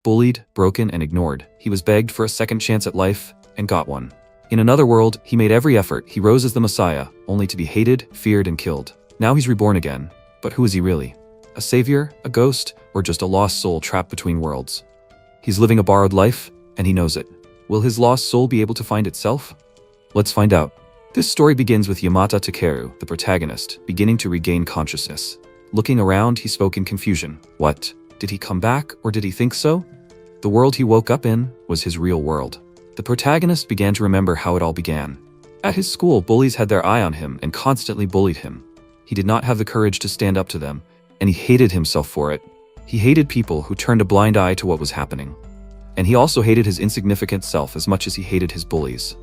Bullied, broken, and ignored, he was begged for a second chance at life, and got one. In another world, he made every effort, he rose as the Messiah, only to be hated, feared, and killed. Now he's reborn again. But who is he really? A savior, a ghost, or just a lost soul trapped between worlds? He's living a borrowed life, and he knows it. Will his lost soul be able to find itself? Let's find out. This story begins with Yamata Takeru, the protagonist, beginning to regain consciousness. Looking around, he spoke in confusion. What? Did he come back, or did he think so? The world he woke up in was his real world. The protagonist began to remember how it all began. At his school, bullies had their eye on him and constantly bullied him. He did not have the courage to stand up to them, and he hated himself for it. He hated people who turned a blind eye to what was happening. And he also hated his insignificant self as much as he hated his bullies.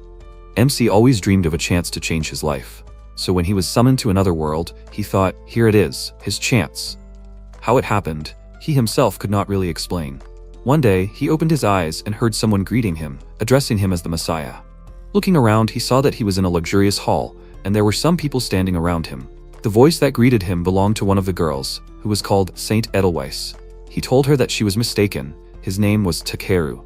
MC always dreamed of a chance to change his life. So when he was summoned to another world, he thought, here it is, his chance. How it happened, he himself could not really explain. One day, he opened his eyes and heard someone greeting him, addressing him as the Messiah. Looking around, he saw that he was in a luxurious hall, and there were some people standing around him. The voice that greeted him belonged to one of the girls, who was called Saint Edelweiss. He told her that she was mistaken. His name was Takeru.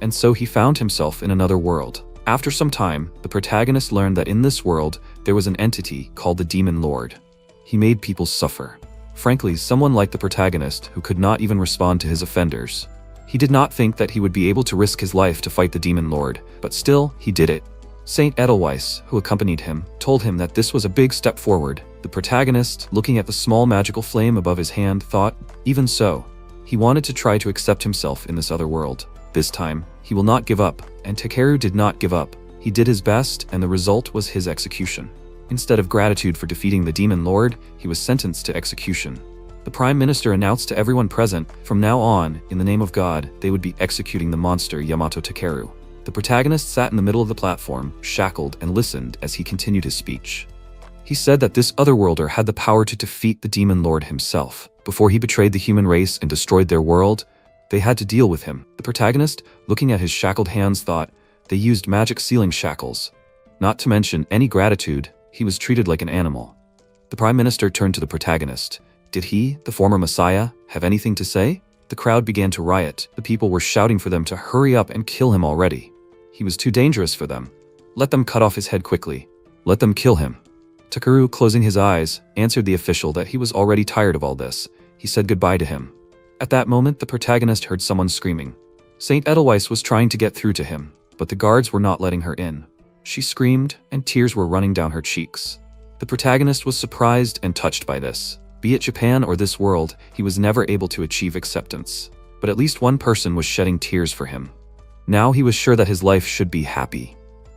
And so he found himself in another world. After some time, the protagonist learned that in this world, there was an entity called the Demon Lord. He made people suffer. Frankly, someone like the protagonist who could not even respond to his offenders. He did not think that he would be able to risk his life to fight the Demon Lord, but still, he did it. Saint Edelweiss, who accompanied him, told him that this was a big step forward. The protagonist, looking at the small magical flame above his hand, thought, even so, he wanted to try to accept himself in this other world. This time, he will not give up, and Takeru did not give up. He did his best, and the result was his execution. Instead of gratitude for defeating the Demon Lord, he was sentenced to execution. The Prime Minister announced to everyone present, from now on, in the name of God, they would be executing the monster Yamato Takeru. The protagonist sat in the middle of the platform, shackled, and listened as he continued his speech. He said that this otherworlder had the power to defeat the Demon Lord himself. Before he betrayed the human race and destroyed their world, they had to deal with him. The protagonist, looking at his shackled hands, thought, they used magic sealing shackles. Not to mention any gratitude, he was treated like an animal. The Prime Minister turned to the protagonist. Did he, the former Messiah, have anything to say? The crowd began to riot. The people were shouting for them to hurry up and kill him already. He was too dangerous for them. Let them cut off his head quickly. Let them kill him. Takeru, closing his eyes, answered the official that he was already tired of all this. He said goodbye to him. At that moment, the protagonist heard someone screaming. Saint Edelweiss was trying to get through to him, but the guards were not letting her in. She screamed, and tears were running down her cheeks. The protagonist was surprised and touched by this. Be it Japan or this world, he was never able to achieve acceptance. But at least one person was shedding tears for him. Now he was sure that his life should be happy.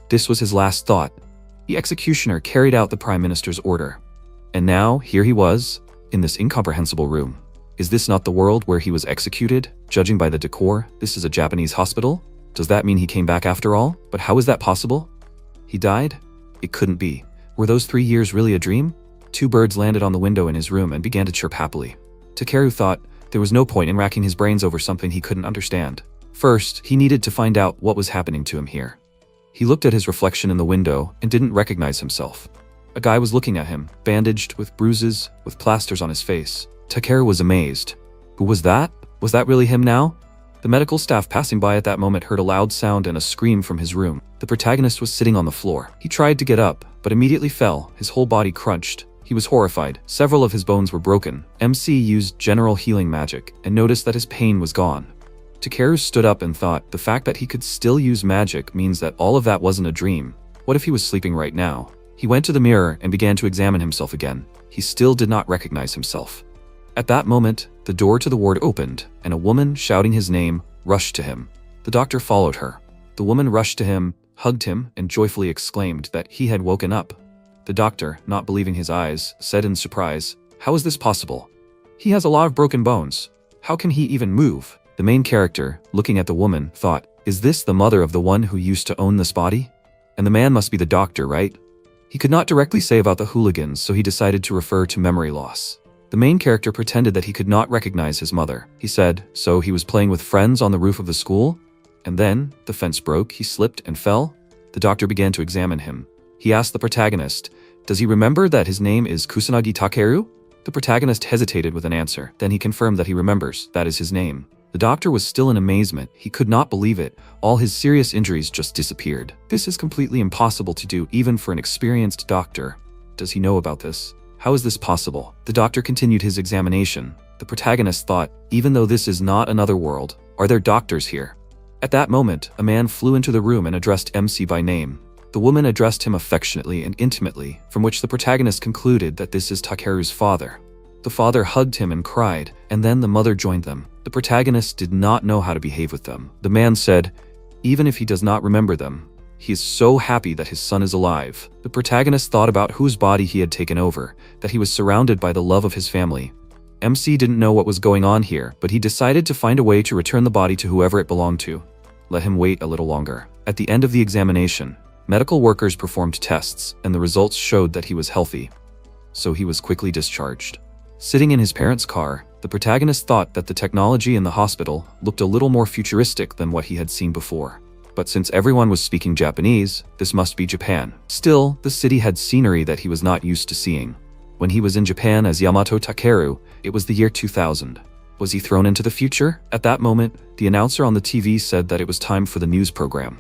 This was his last thought. The executioner carried out the Prime Minister's order. And now, here he was, in this incomprehensible room. Is this not the world where he was executed? Judging by the decor, this is a Japanese hospital? Does that mean he came back after all? But how is that possible? He died? It couldn't be. Were those 3 years really a dream? 2 birds landed on the window in his room and began to chirp happily. Takeru thought there was no point in racking his brains over something he couldn't understand. First, he needed to find out what was happening to him here. He looked at his reflection in the window and didn't recognize himself. A guy was looking at him, bandaged, with bruises, with plasters on his face. Takeru was amazed. Who was that? Was that really him now? The medical staff passing by at that moment heard a loud sound and a scream from his room. The protagonist was sitting on the floor. He tried to get up, but immediately fell, his whole body crunched. He was horrified. Several of his bones were broken. MC used general healing magic and noticed that his pain was gone. Takeru stood up and thought, the fact that he could still use magic means that all of that wasn't a dream. What if he was sleeping right now? He went to the mirror and began to examine himself again. He still did not recognize himself. At that moment, the door to the ward opened, and a woman shouting his name rushed to him. The doctor followed her. The woman rushed to him, hugged him, and joyfully exclaimed that he had woken up. The doctor, not believing his eyes, said in surprise, "How is this possible? He has a lot of broken bones. How can he even move?" The main character, looking at the woman, thought, is this the mother of the one who used to own this body? And the man must be the doctor, right? He could not directly say about the hooligans, so he decided to refer to memory loss. The main character pretended that he could not recognize his mother. He said, so he was playing with friends on the roof of the school? And then, the fence broke, he slipped and fell? The doctor began to examine him. He asked the protagonist, does he remember that his name is Kusanagi Takeru? The protagonist hesitated with an answer. Then he confirmed that he remembers, that is his name. The doctor was still in amazement. He could not believe it. All his serious injuries just disappeared. This is completely impossible to do even for an experienced doctor. Does he know about this? How is this possible? The doctor continued his examination. The protagonist thought, even though this is not another world, are there doctors here? At that moment, a man flew into the room and addressed MC by name. The woman addressed him affectionately and intimately, from which the protagonist concluded that this is Takeru's father. The father hugged him and cried, and then the mother joined them. The protagonist did not know how to behave with them. The man said, even if he does not remember them, he is so happy that his son is alive. The protagonist thought about whose body he had taken over, that he was surrounded by the love of his family. MC didn't know what was going on here, but he decided to find a way to return the body to whoever it belonged to. Let him wait a little longer. At the end of the examination, medical workers performed tests, and the results showed that he was healthy. So he was quickly discharged. Sitting in his parents' car, the protagonist thought that the technology in the hospital looked a little more futuristic than what he had seen before. But since everyone was speaking Japanese, this must be Japan. Still, the city had scenery that he was not used to seeing. When he was in Japan as Yamato Takeru, it was the year 2000. Was he thrown into the future? At that moment, the announcer on the TV said that it was time for the news program.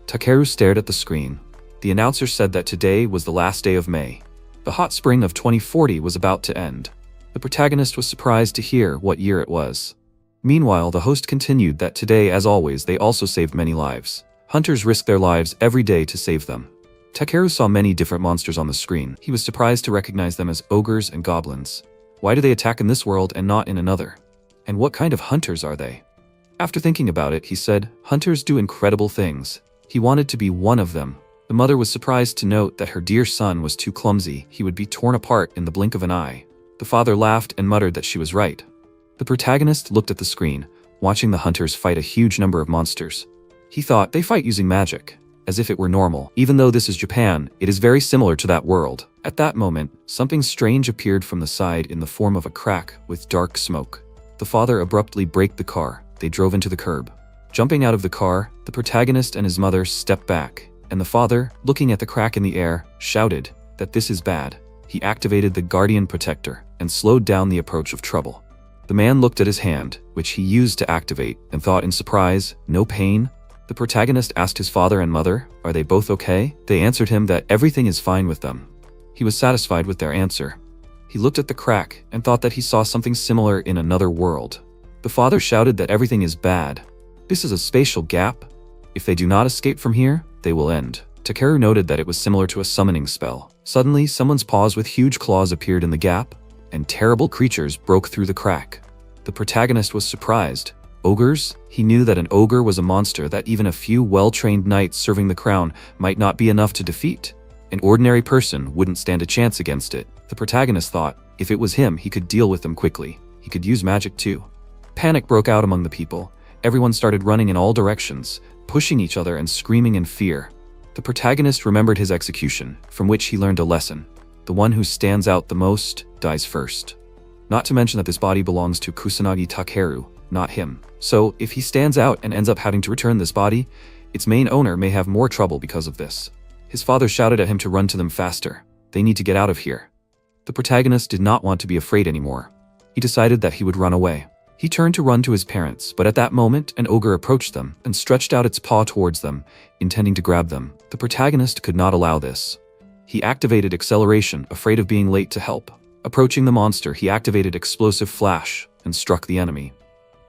Takeru stared at the screen. The announcer said that today was the last day of May. The hot spring of 2040 was about to end. The protagonist was surprised to hear what year it was. Meanwhile, the host continued that today, as always, they also saved many lives. Hunters risk their lives every day to save them. Takeru saw many different monsters on the screen. He was surprised to recognize them as ogres and goblins. Why do they attack in this world and not in another? And what kind of hunters are they? After thinking about it, he said, hunters do incredible things. He wanted to be one of them. The mother was surprised to note that her dear son was too clumsy. He would be torn apart in the blink of an eye. The father laughed and muttered that she was right. The protagonist looked at the screen, watching the hunters fight a huge number of monsters. He thought they fight using magic, as if it were normal. Even though this is Japan, it is very similar to that world. At that moment, something strange appeared from the side in the form of a crack with dark smoke. The father abruptly braked the car. They drove into the curb. Jumping out of the car, the protagonist and his mother stepped back, and the father, looking at the crack in the air, shouted that this is bad. He activated the Guardian Protector and slowed down the approach of trouble. The man looked at his hand, which he used to activate, and thought in surprise, no pain? The protagonist asked his father and mother, are they both okay? They answered him that everything is fine with them. He was satisfied with their answer. He looked at the crack and thought that he saw something similar in another world. The father shouted that everything is bad. This is a spatial gap. If they do not escape from here, they will end. Takeru noted that it was similar to a summoning spell. Suddenly, someone's paws with huge claws appeared in the gap, and terrible creatures broke through the crack. The protagonist was surprised. Ogres? He knew that an ogre was a monster that even a few well-trained knights serving the crown might not be enough to defeat. An ordinary person wouldn't stand a chance against it. The protagonist thought, if it was him, he could deal with them quickly. He could use magic too. Panic broke out among the people. Everyone started running in all directions, pushing each other and screaming in fear. The protagonist remembered his execution, from which he learned a lesson. The one who stands out the most dies first. Not to mention that this body belongs to Kusanagi Takeru, not him. So, if he stands out and ends up having to return this body, its main owner may have more trouble because of this. His father shouted at him to run to them faster. They need to get out of here. The protagonist did not want to be afraid anymore. He decided that he would run away. He turned to run to his parents, but at that moment, an ogre approached them and stretched out its paw towards them, intending to grab them. The protagonist could not allow this. He activated acceleration, afraid of being late to help. Approaching the monster, he activated explosive flash and struck the enemy.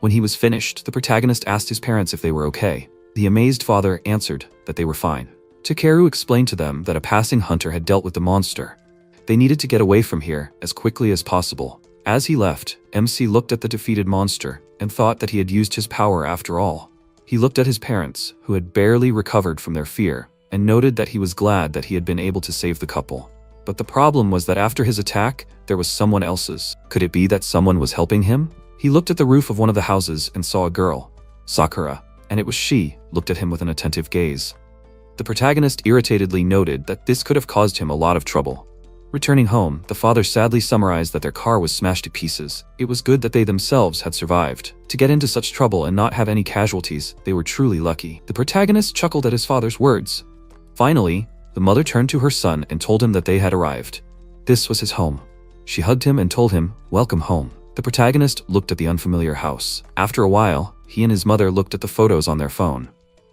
When he was finished, the protagonist asked his parents if they were okay. The amazed father answered that they were fine. Takeru explained to them that a passing hunter had dealt with the monster. They needed to get away from here as quickly as possible. As he left, MC looked at the defeated monster and thought that he had used his power after all. He looked at his parents, who had barely recovered from their fear, and noted that he was glad that he had been able to save the couple. But the problem was that after his attack, there was someone else's. Could it be that someone was helping him? He looked at the roof of one of the houses and saw a girl, Sakura, and it was she, looked at him with an attentive gaze. The protagonist irritatedly noted that this could have caused him a lot of trouble. Returning home, the father sadly summarized that their car was smashed to pieces. It was good that they themselves had survived. To get into such trouble and not have any casualties, they were truly lucky. The protagonist chuckled at his father's words. Finally, the mother turned to her son and told him that they had arrived. This was his home. She hugged him and told him, "Welcome home." The protagonist looked at the unfamiliar house. After a while, he and his mother looked at the photos on their phone.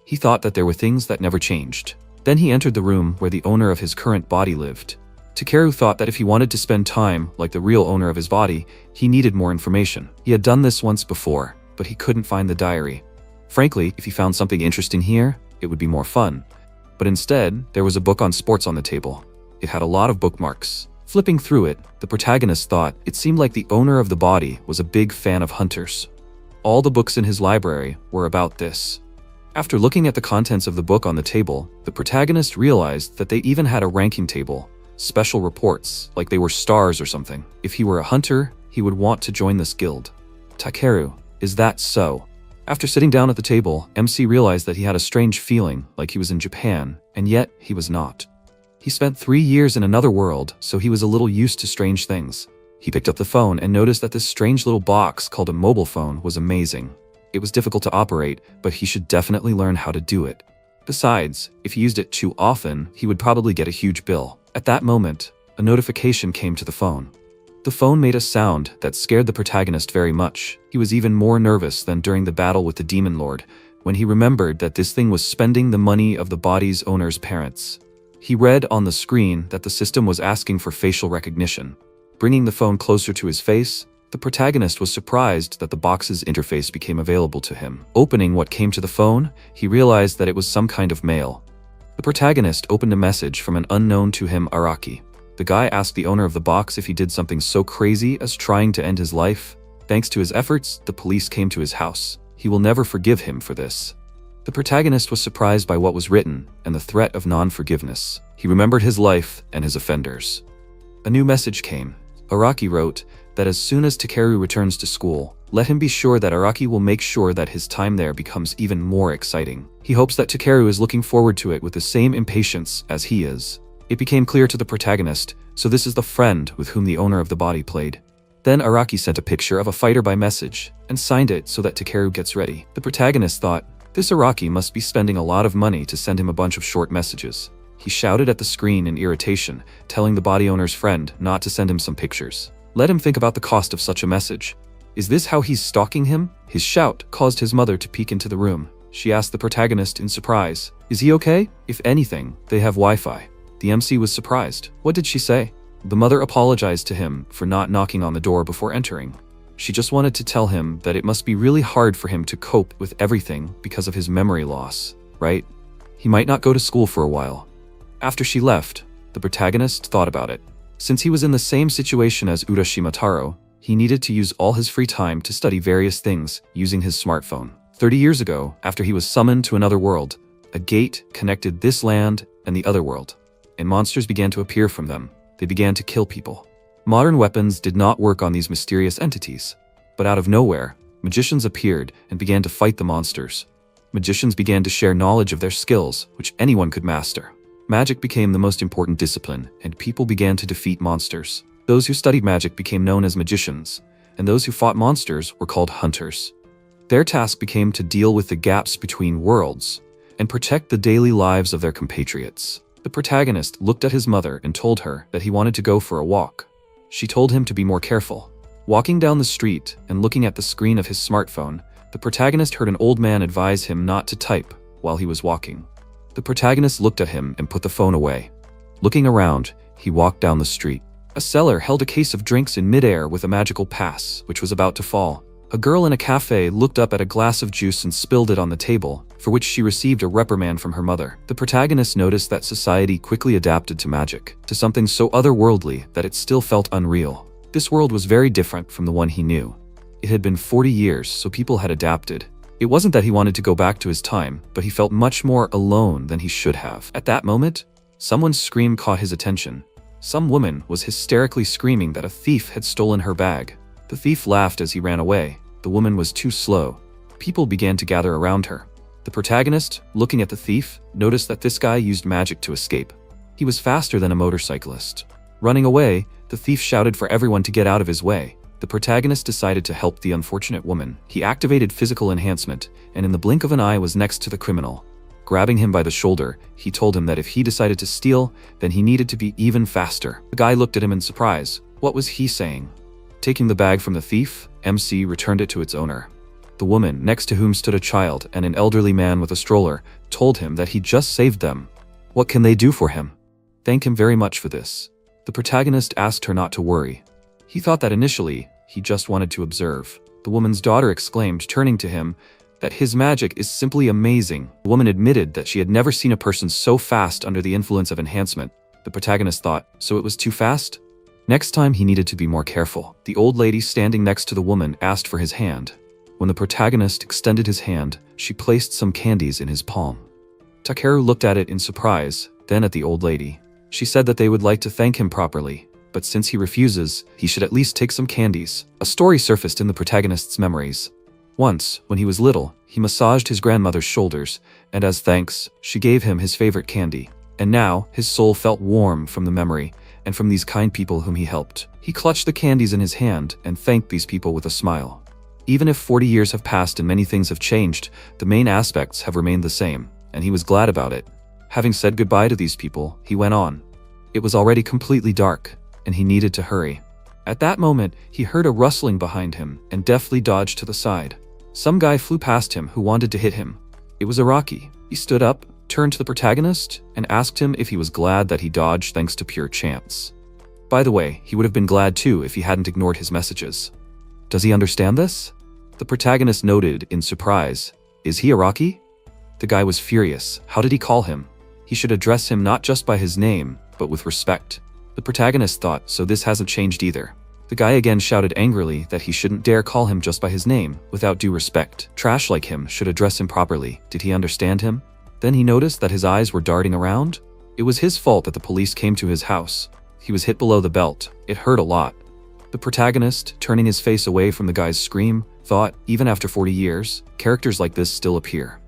He thought that there were things that never changed. Then he entered the room where the owner of his current body lived. Takeru thought that if he wanted to spend time like the real owner of his body, he needed more information. He had done this once before, but he couldn't find the diary. Frankly, if he found something interesting here, it would be more fun. But instead, there was a book on sports on the table. It had a lot of bookmarks. Flipping through it, the protagonist thought it seemed like the owner of the body was a big fan of hunters. All the books in his library were about this. After looking at the contents of the book on the table, the protagonist realized that they even had a ranking table, special reports, like they were stars or something. If he were a hunter, he would want to join this guild. Takeru, is that so? After sitting down at the table, MC realized that he had a strange feeling, like he was in Japan, and yet he was not. He spent 3 years in another world, so he was a little used to strange things. He picked up the phone and noticed that this strange little box called a mobile phone was amazing. It was difficult to operate, but he should definitely learn how to do it. Besides, if he used it too often, he would probably get a huge bill. At that moment, a notification came to the phone. The phone made a sound that scared the protagonist very much. He was even more nervous than during the battle with the Demon Lord, when he remembered that this thing was spending the money of the body's owner's parents. He read on the screen that the system was asking for facial recognition. Bringing the phone closer to his face, the protagonist was surprised that the box's interface became available to him. Opening what came to the phone, he realized that it was some kind of mail. The protagonist opened a message from an unknown to him Araki. The guy asked the owner of the box if he did something so crazy as trying to end his life. Thanks to his efforts, the police came to his house. He will never forgive him for this. The protagonist was surprised by what was written and the threat of non-forgiveness. He remembered his life and his offenders. A new message came. Araki wrote that as soon as Takeru returns to school, let him be sure that Araki will make sure that his time there becomes even more exciting. He hopes that Takeru is looking forward to it with the same impatience as he is. It became clear to the protagonist, so this is the friend with whom the owner of the body played. Then Araki sent a picture of a fighter by message and signed it so that Takeru gets ready. The protagonist thought, this Araki must be spending a lot of money to send him a bunch of short messages. He shouted at the screen in irritation, telling the body owner's friend not to send him some pictures. Let him think about the cost of such a message. Is this how he's stalking him? His shout caused his mother to peek into the room. She asked the protagonist in surprise, is he okay? If anything, they have Wi-Fi. The MC was surprised. What did she say? The mother apologized to him for not knocking on the door before entering. She just wanted to tell him that it must be really hard for him to cope with everything because of his memory loss, right? He might not go to school for a while. After she left, the protagonist thought about it. Since he was in the same situation as Urashima Taro, he needed to use all his free time to study various things using his smartphone. 30 years ago, after he was summoned to another world, a gate connected this land and the other world, and monsters began to appear from them. They began to kill people. Modern weapons did not work on these mysterious entities, but out of nowhere, magicians appeared and began to fight the monsters. Magicians began to share knowledge of their skills, which anyone could master. Magic became the most important discipline, and people began to defeat monsters. Those who studied magic became known as magicians, and those who fought monsters were called hunters. Their task became to deal with the gaps between worlds and protect the daily lives of their compatriots. The protagonist looked at his mother and told her that he wanted to go for a walk. She told him to be more careful. Walking down the street and looking at the screen of his smartphone, the protagonist heard an old man advise him not to type while he was walking. The protagonist looked at him and put the phone away. Looking around, he walked down the street. A seller held a case of drinks in midair with a magical pass, which was about to fall. A girl in a cafe looked up at a glass of juice and spilled it on the table, for which she received a reprimand from her mother. The protagonist noticed that society quickly adapted to magic, to something so otherworldly that it still felt unreal. This world was very different from the one he knew. It had been 40 years, so people had adapted. It wasn't that he wanted to go back to his time, but he felt much more alone than he should have. At that moment, someone's scream caught his attention. Some woman was hysterically screaming that a thief had stolen her bag. The thief laughed as he ran away. The woman was too slow. People began to gather around her. The protagonist, looking at the thief, noticed that this guy used magic to escape. He was faster than a motorcyclist. Running away, the thief shouted for everyone to get out of his way. The protagonist decided to help the unfortunate woman. He activated physical enhancement, and in the blink of an eye was next to the criminal. Grabbing him by the shoulder, he told him that if he decided to steal, then he needed to be even faster. The guy looked at him in surprise. What was he saying? Taking the bag from the thief, MC returned it to its owner. The woman, next to whom stood a child and an elderly man with a stroller, told him that he just saved them. What can they do for him? Thank him very much for this. The protagonist asked her not to worry. He thought that initially, he just wanted to observe. The woman's daughter exclaimed, turning to him, that his magic is simply amazing. The woman admitted that she had never seen a person so fast under the influence of enhancement. The protagonist thought, so it was too fast? Next time he needed to be more careful. The old lady standing next to the woman asked for his hand. When the protagonist extended his hand, she placed some candies in his palm. Takeru looked at it in surprise, then at the old lady. She said that they would like to thank him properly, but since he refuses, he should at least take some candies. A story surfaced in the protagonist's memories. Once, when he was little, he massaged his grandmother's shoulders, and as thanks, she gave him his favorite candy. And now, his soul felt warm from the memory, and from these kind people whom he helped. He clutched the candies in his hand and thanked these people with a smile. Even if 40 years have passed and many things have changed, the main aspects have remained the same, and he was glad about it. Having said goodbye to these people, he went on. It was already completely dark, and he needed to hurry. At that moment, he heard a rustling behind him and deftly dodged to the side. Some guy flew past him who wanted to hit him. It was Araki. He stood up, turned to the protagonist, and asked him if he was glad that he dodged thanks to pure chance. By the way, he would have been glad too if he hadn't ignored his messages. Does he understand this? The protagonist noted in surprise. Is he Araki? The guy was furious. How did he call him? He should address him not just by his name, but with respect. The protagonist thought, so this hasn't changed either. The guy again shouted angrily that he shouldn't dare call him just by his name, without due respect. Trash like him should address him properly. Did he understand him? Then he noticed that his eyes were darting around. It was his fault that the police came to his house. He was hit below the belt. It hurt a lot. The protagonist, turning his face away from the guy's scream, thought, even after 40 years, characters like this still appear.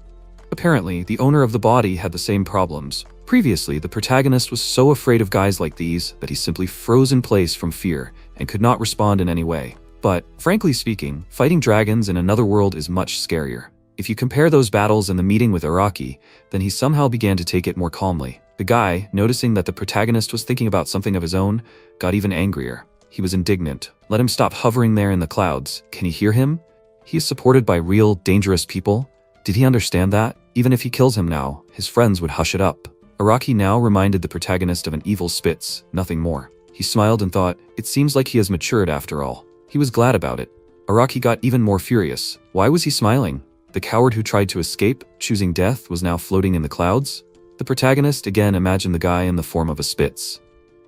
Apparently, the owner of the body had the same problems. Previously, the protagonist was so afraid of guys like these that he simply froze in place from fear and could not respond in any way. But, frankly speaking, fighting dragons in another world is much scarier. If you compare those battles and the meeting with Araki, then he somehow began to take it more calmly. The guy, noticing that the protagonist was thinking about something of his own, got even angrier. He was indignant. Let him stop hovering there in the clouds. Can he hear him? He is supported by real, dangerous people. Did he understand that? Even if he kills him now, his friends would hush it up. Araki now reminded the protagonist of an evil Spitz, nothing more. He smiled and thought, it seems like he has matured after all. He was glad about it. Araki got even more furious. Why was he smiling? The coward who tried to escape, choosing death, was now floating in the clouds? The protagonist again imagined the guy in the form of a Spitz.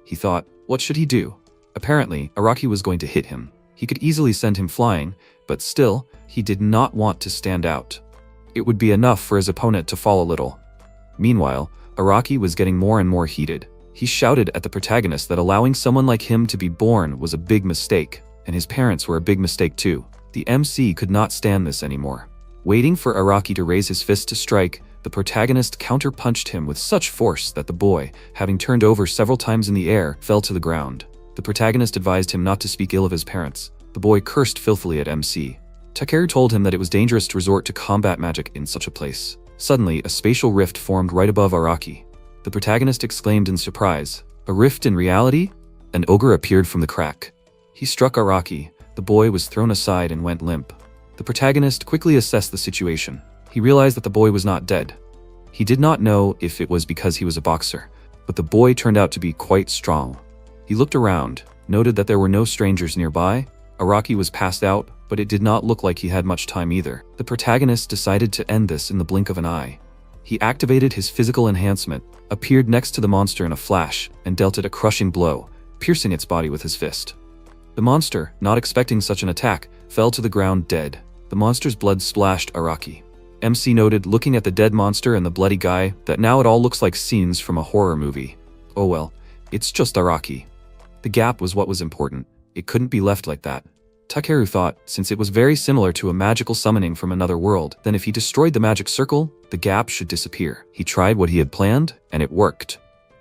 He thought, what should he do? Apparently, Araki was going to hit him. He could easily send him flying, but still, he did not want to stand out. It would be enough for his opponent to fall a little. Meanwhile, Araki was getting more and more heated. He shouted at the protagonist that allowing someone like him to be born was a big mistake, and his parents were a big mistake too. The MC could not stand this anymore. Waiting for Araki to raise his fist to strike, the protagonist counter-punched him with such force that the boy, having turned over several times in the air, fell to the ground. The protagonist advised him not to speak ill of his parents. The boy cursed filthily at MC. Takeru told him that it was dangerous to resort to combat magic in such a place. Suddenly, a spatial rift formed right above Araki. The protagonist exclaimed in surprise, "A rift in reality?" An ogre appeared from the crack. He struck Araki. The boy was thrown aside and went limp. The protagonist quickly assessed the situation. He realized that the boy was not dead. He did not know if it was because he was a boxer, but the boy turned out to be quite strong. He looked around, noted that there were no strangers nearby. Araki was passed out, but it did not look like he had much time either. The protagonist decided to end this in the blink of an eye. He activated his physical enhancement, appeared next to the monster in a flash, and dealt it a crushing blow, piercing its body with his fist. The monster, not expecting such an attack, fell to the ground dead. The monster's blood splashed Araki. MC noted, looking at the dead monster and the bloody guy, that now it all looks like scenes from a horror movie. Oh well, it's just Araki. The gap was what was important. It couldn't be left like that. Takeru thought, since it was very similar to a magical summoning from another world, then if he destroyed the magic circle, the gap should disappear. He tried what he had planned, and it worked.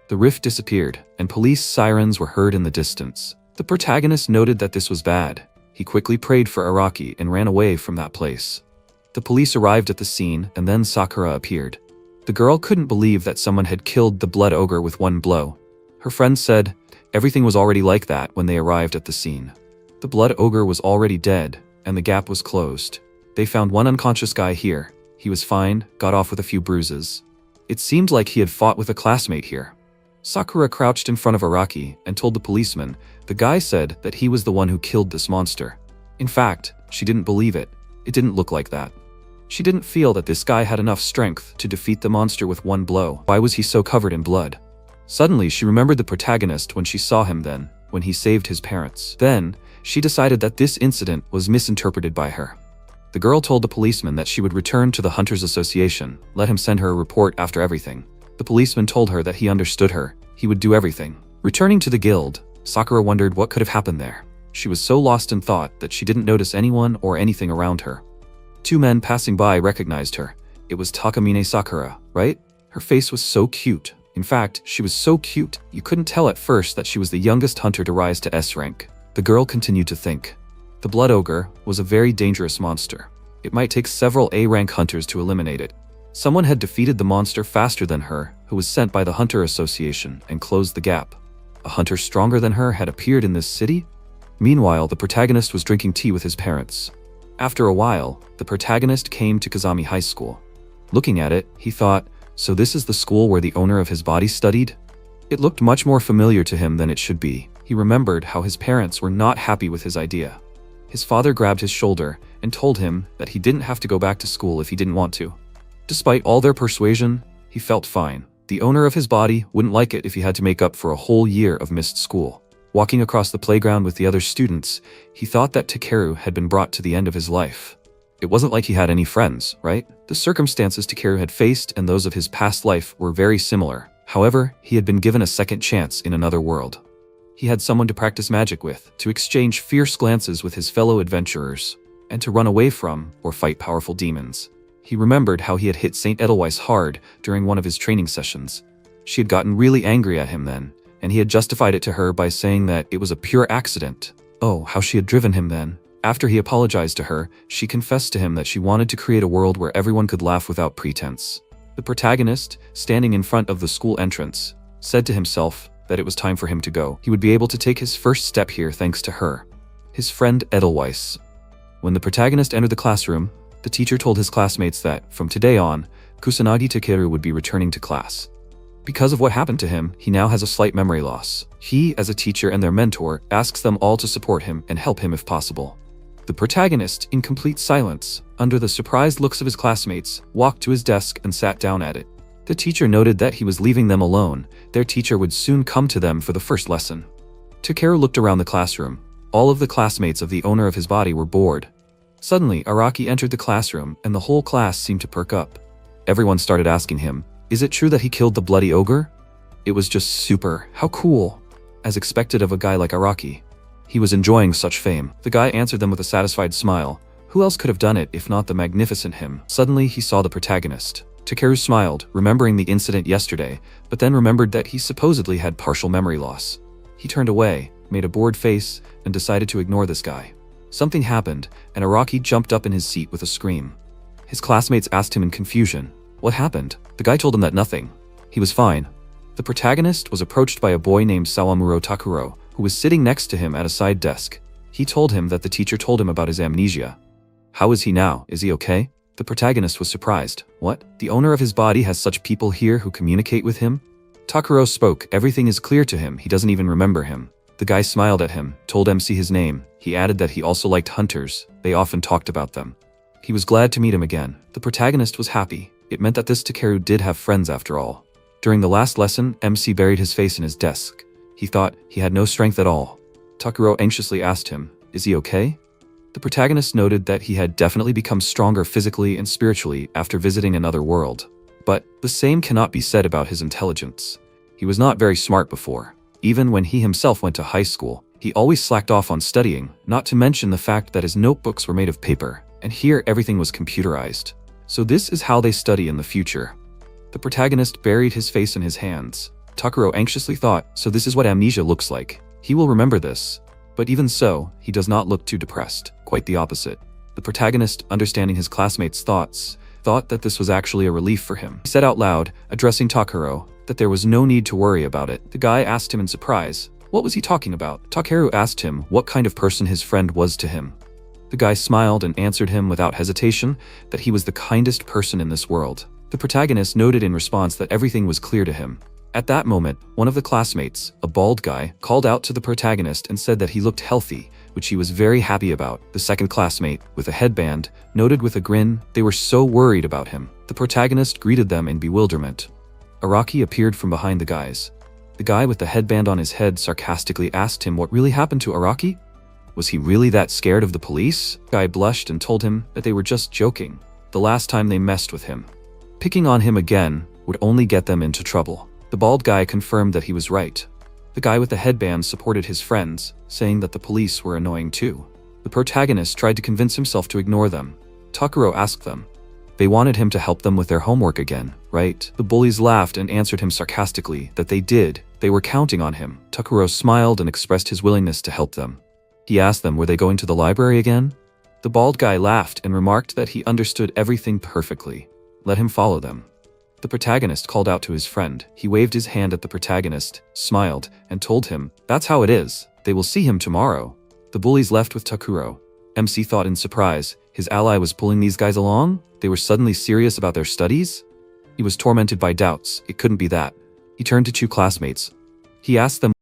The rift disappeared, and police sirens were heard in the distance. The protagonist noted that this was bad. He quickly prayed for Araki and ran away from that place. The police arrived at the scene, and then Sakura appeared. The girl couldn't believe that someone had killed the blood ogre with one blow. Her friend said, everything was already like that when they arrived at the scene. The blood ogre was already dead, and the gap was closed. They found one unconscious guy here. He was fine, got off with a few bruises. It seemed like he had fought with a classmate here. Sakura crouched in front of Araki and told the policeman the guy said that he was the one who killed this monster. In fact, she didn't believe it. It didn't look like that. She didn't feel that this guy had enough strength to defeat the monster with one blow. Why was he so covered in blood? Suddenly, she remembered the protagonist when she saw him then, when he saved his parents. Then, she decided that this incident was misinterpreted by her. The girl told the policeman that she would return to the Hunters Association, let him send her a report after everything. The policeman told her that he understood her, he would do everything. Returning to the guild, Sakura wondered what could have happened there. She was so lost in thought that she didn't notice anyone or anything around her. Two men passing by recognized her. It was Takamine Sakura, right? Her face was so cute. In fact, she was so cute, you couldn't tell at first that she was the youngest hunter to rise to S rank. The girl continued to think. The blood ogre was a very dangerous monster. It might take several A-rank hunters to eliminate it. Someone had defeated the monster faster than her, who was sent by the Hunter Association, and closed the gap. A hunter stronger than her had appeared in this city? Meanwhile, the protagonist was drinking tea with his parents. After a while, the protagonist came to Kazami High School. Looking at it, he thought, so this is the school where the owner of his body studied? It looked much more familiar to him than it should be. He remembered how his parents were not happy with his idea. His father grabbed his shoulder and told him that he didn't have to go back to school if he didn't want to. Despite all their persuasion, he felt fine. The owner of his body wouldn't like it if he had to make up for a whole year of missed school. Walking across the playground with the other students, he thought that Takeru had been brought to the end of his life. It wasn't like he had any friends, right? The circumstances Takeru had faced and those of his past life were very similar. However, he had been given a second chance in another world. He had someone to practice magic with, to exchange fierce glances with his fellow adventurers, and to run away from or fight powerful demons. He remembered how he had hit Saint Edelweiss hard during one of his training sessions. She had gotten really angry at him then, and he had justified it to her by saying that it was a pure accident. Oh, how she had driven him then. After he apologized to her, she confessed to him that she wanted to create a world where everyone could laugh without pretense. The protagonist, standing in front of the school entrance, said to himself that it was time for him to go. He would be able to take his first step here thanks to her. His friend Edelweiss. When the protagonist entered the classroom, the teacher told his classmates that, from today on, Kusanagi Takeru would be returning to class. Because of what happened to him, he now has a slight memory loss. He, as a teacher and their mentor, asks them all to support him and help him if possible. The protagonist, in complete silence, under the surprised looks of his classmates, walked to his desk and sat down at it. The teacher noted that he was leaving them alone. Their teacher would soon come to them for the first lesson. Takeru looked around the classroom. All of the classmates of the owner of his body were bored. Suddenly, Araki entered the classroom, and the whole class seemed to perk up. Everyone started asking him, "Is it true that he killed the bloody ogre?" It was just super. How cool. As expected of a guy like Araki. He was enjoying such fame. The guy answered them with a satisfied smile. Who else could have done it if not the magnificent him? Suddenly, he saw the protagonist. Takeru smiled, remembering the incident yesterday, but then remembered that he supposedly had partial memory loss. He turned away, made a bored face, and decided to ignore this guy. Something happened, and Araki jumped up in his seat with a scream. His classmates asked him in confusion, "What happened?" The guy told him that nothing. He was fine. The protagonist was approached by a boy named Sawamuro Takuro, who was sitting next to him at a side desk. He told him that the teacher told him about his amnesia. How is he now? Is he okay? The protagonist was surprised. What? The owner of his body has such people here who communicate with him? Takuro spoke. Everything is clear to him. He doesn't even remember him. The guy smiled at him, told MC his name. He added that he also liked hunters. They often talked about them. He was glad to meet him again. The protagonist was happy. It meant that this Takeru did have friends after all. During the last lesson, MC buried his face in his desk. He thought he had no strength at all. Takuro anxiously asked him, "Is he okay?" The protagonist noted that he had definitely become stronger physically and spiritually after visiting another world. But the same cannot be said about his intelligence. He was not very smart before. Even when he himself went to high school, he always slacked off on studying, not to mention the fact that his notebooks were made of paper, and here everything was computerized. So this is how they study in the future. The protagonist buried his face in his hands. Takuro anxiously thought, so this is what amnesia looks like. He will remember this. But even so, he does not look too depressed. Quite the opposite. The protagonist, understanding his classmates' thoughts, thought that this was actually a relief for him. He said out loud, addressing Takuro, that there was no need to worry about it. The guy asked him in surprise, What was he talking about? Takeru asked him what kind of person his friend was to him. The guy smiled and answered him without hesitation that he was the kindest person in this world. The protagonist noted in response that everything was clear to him. At that moment, one of the classmates, a bald guy, called out to the protagonist and said that he looked healthy, which he was very happy about. The second classmate, with a headband, noted with a grin they were so worried about him. The protagonist greeted them in bewilderment. Araki appeared from behind the guys. The guy with the headband on his head sarcastically asked him what really happened to Araki. Was he really that scared of the police? The guy blushed and told him that they were just joking. The last time they messed with him. Picking on him again would only get them into trouble. The bald guy confirmed that he was right. The guy with the headband supported his friends, saying that the police were annoying too. The protagonist tried to convince himself to ignore them. Takuro asked them. They wanted him to help them with their homework again, right? The bullies laughed and answered him sarcastically that they did. They were counting on him. Takuro smiled and expressed his willingness to help them. He asked them were they going to the library again? The bald guy laughed and remarked that he understood everything perfectly. Let him follow them. The protagonist called out to his friend. He waved his hand at the protagonist, smiled, and told him, that's how it is. They will see him tomorrow. The bullies left with Takuro. MC thought in surprise, his ally was pulling these guys along? They were suddenly serious about their studies? He was tormented by doubts. It couldn't be that. He turned to two classmates. He asked them